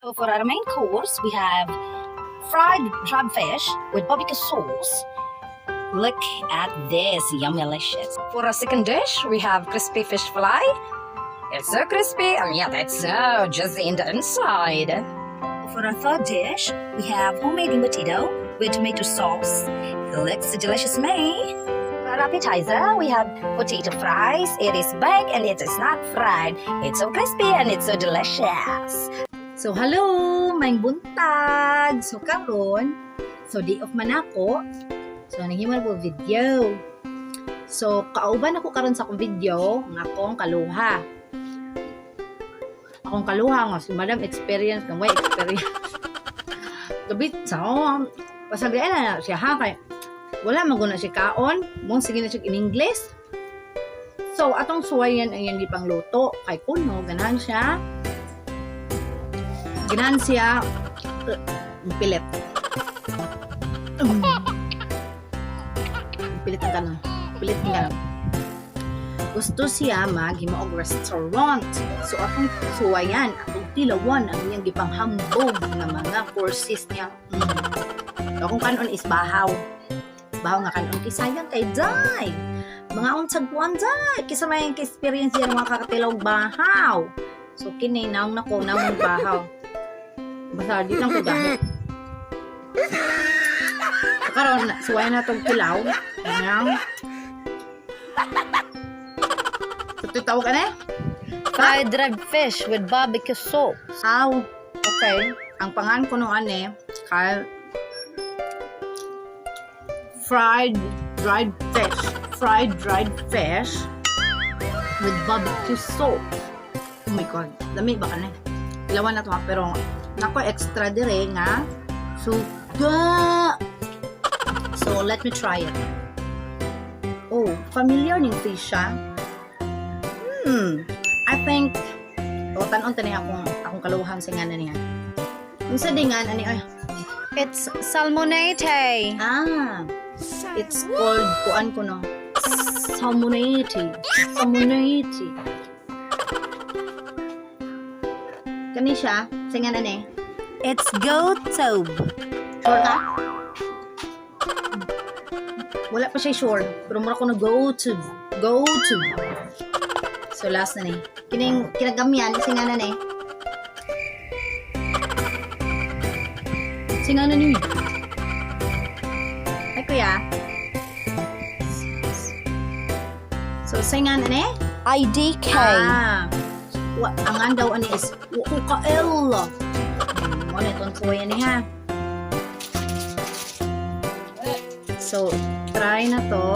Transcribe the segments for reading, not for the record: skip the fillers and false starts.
So for our main course, we have fried crabfish with barbecue sauce. Look at this, yummy-licious. For our second dish, we have crispy fish fillet. It's so crispy, and yet it's so juicy in the inside. For our third dish, we have homemade embutido with tomato sauce. It looks delicious, me. For our appetizer, we have potato fries. It is baked and it is not fried. It's so crispy and it's so delicious. So hello, may buntag. So karon, day off man ako. So nanghiman ko video. So kauban ako karon sa akong video ng akong kaluha. Akong kaluha nga si Madam experience ng way experience. Gabi so pasabihan na siya ha kay wala maguna si kaon, mo sige na siya in English. So atong suwayan ang iyang gipangluto kay kuno ganahan siya. Ganahan siya pilit. Pilit ang kanon. Pilit ang kanon. Gusto siya maghimaog restaurant. So atong suwayan, atong tilawan ang iyang gipanghambog ng mga courses niya. So kung kanon is bahaw. Bahaw nga kanon kisayang kay Day. Mga unsag buwan Day. Kisa may experience yan mga kakatilaw bahaw. So kini naong nako naong bahaw. Basta di lang ko dahil. So karon suwayan na itong tilaw. Ayan. Tawag ka na? Fried red fish with barbecue sauce. Aw, okay. Ang pangan ko nung ane, kay fried dried fish. Fried dried fish with barbecue sauce. Oh my God. Lami ba ka na? Ilawan na ito pero nako extra dire nga suga. So, let me try it. Oh, familiar ning fish siya. I think tanon tani akong kaluhan sa ngana niya. Unsa dingan ani ay It's salmonate. it's called kuan ko no. Salmonate. Salmonate. Kani siya sa ngana ni. It's goat soup. Sure ka? Wala pa siya sure. Pero mura ko na go to. So last na ni. Kinagamyan singana ni. Singana ni. Ay kuya. So singana ni? IDK. Ang andaw ani is UKL. Mo na itong suwayan ni ha. So try na to.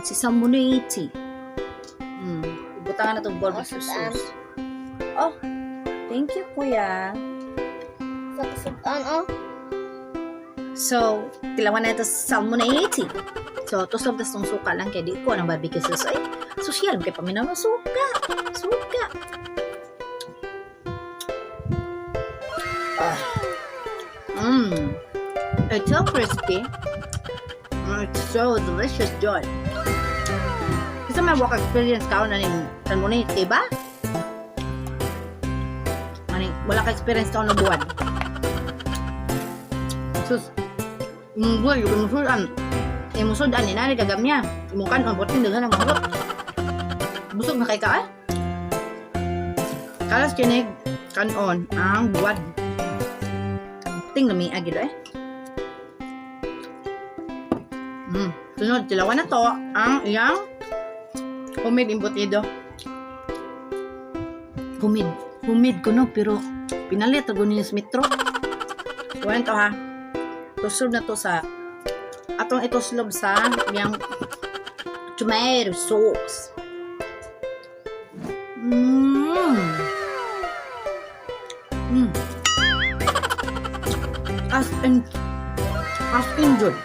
Si salmonate. Ibutangan na itong barbecue sauce. Oh, thank you, kuya. Sa kasudan, oh. So, tilawan na ito sa salmonate. So, tuslog tas tong suka lang kaya di ko ng barbecue sauce. Ay, social, kaya paminaw na suka. Suka. It's so crispy. It's so delicious, John. Kasi may work experience ka na ning salmonate, diba? Wala ka experience ka na buwan. Sus, munggoy, yung musudan. Yung musudan, ninari kagam niya. Imukan, mabutin dengan ang mahurot. Busog na kay ka, eh? Kalas kinig, kanon, ang buwad. Ting na may agilo, eh? Sunod, tilawan na to ang iyang homemade embutido. Homemade ko no, pero pinalit ako niya sa metro. So, to ha. Tusod na to sa atong ituslob sa iyang tomato sauce. As in good.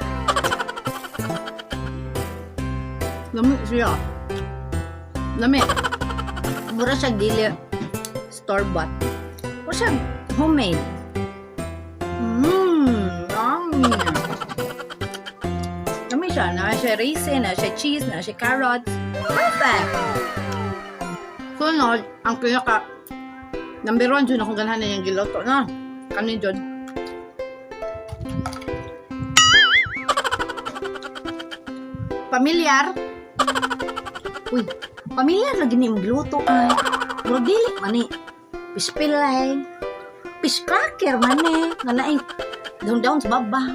Lami siya. Lami. Mura siya dili store-bought. Mura siya homemade. Yummy. Lami siya. Na siya raisin, na siya cheese, na siya carrots. Perfect. Sunod, ang pinaka number 1 dyan akong ganahan na yung giloto na. Kanin dyan. Pamilyar. Uy, pamilyar lagi ni mong giluto ay. Pero dili man ni. Fish fillet. Fish cracker man ni. Nga naing down sa baba.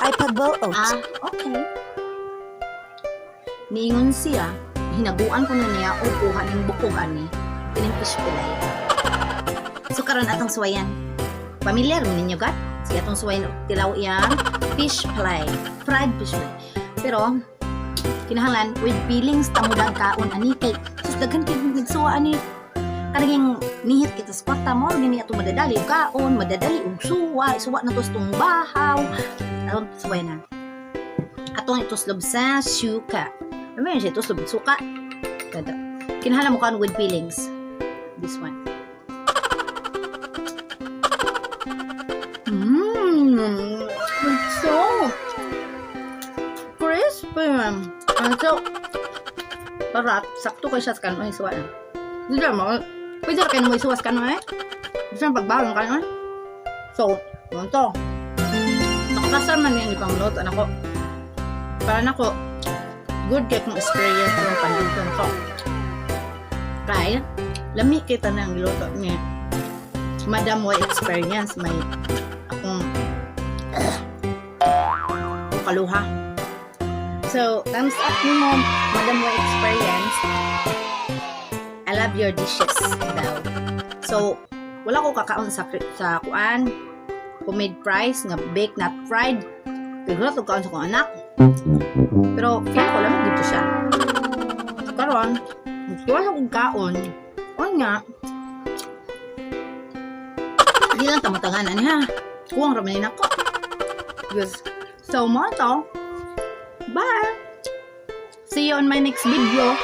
Ay pagbuot. Okay. Niingon siya, hinaguan ko na niya o kuha ng bukog ani. Kining fish fillet. So karon atong suwayan. Pamilyar mo ninyo gat? Siya atong suwayan tilaw iyang fish fillet. Fried fish fillet. Pero kinahanglan with feelings tamudag kaon ani kay sus daghan kay nagsuwa ani kanang nihit kita sa kwarta mo gini ato madadali kaon madadali og suwa na tos tong bahaw aron suway na atong itoslob sa suka may siya itoslob suka kada kinahanglan mo kaon with feelings this one it's so crispy. So, parat, sakto kayo siya sa kanon. Ay, suwa na. Dito mo, pwede rin kayo mo isuwas kanon eh. Gusto yung pagbawang kanon. So, yun to. Nakakasar man yung ipangluto na ko. Para na ko, good cake mong experience yung panluto na ko. Kaya, lami kita na ang luto niya. Madam Way experience, may akong kaluha. So, thumbs up ni mo, Madam Way experience. I love your dishes daw. So, wala ko kakaon sa kuan. Homemade fries, nga baked not fried. Pero ito kaon sa kong anak. Pero, feel ko lang dito siya. Karon, wala kong kaon. O nga, hindi lang tamatanganan ha. Kuwang ramanin ako. Yes. So, mo to. Bye! See you on my next video.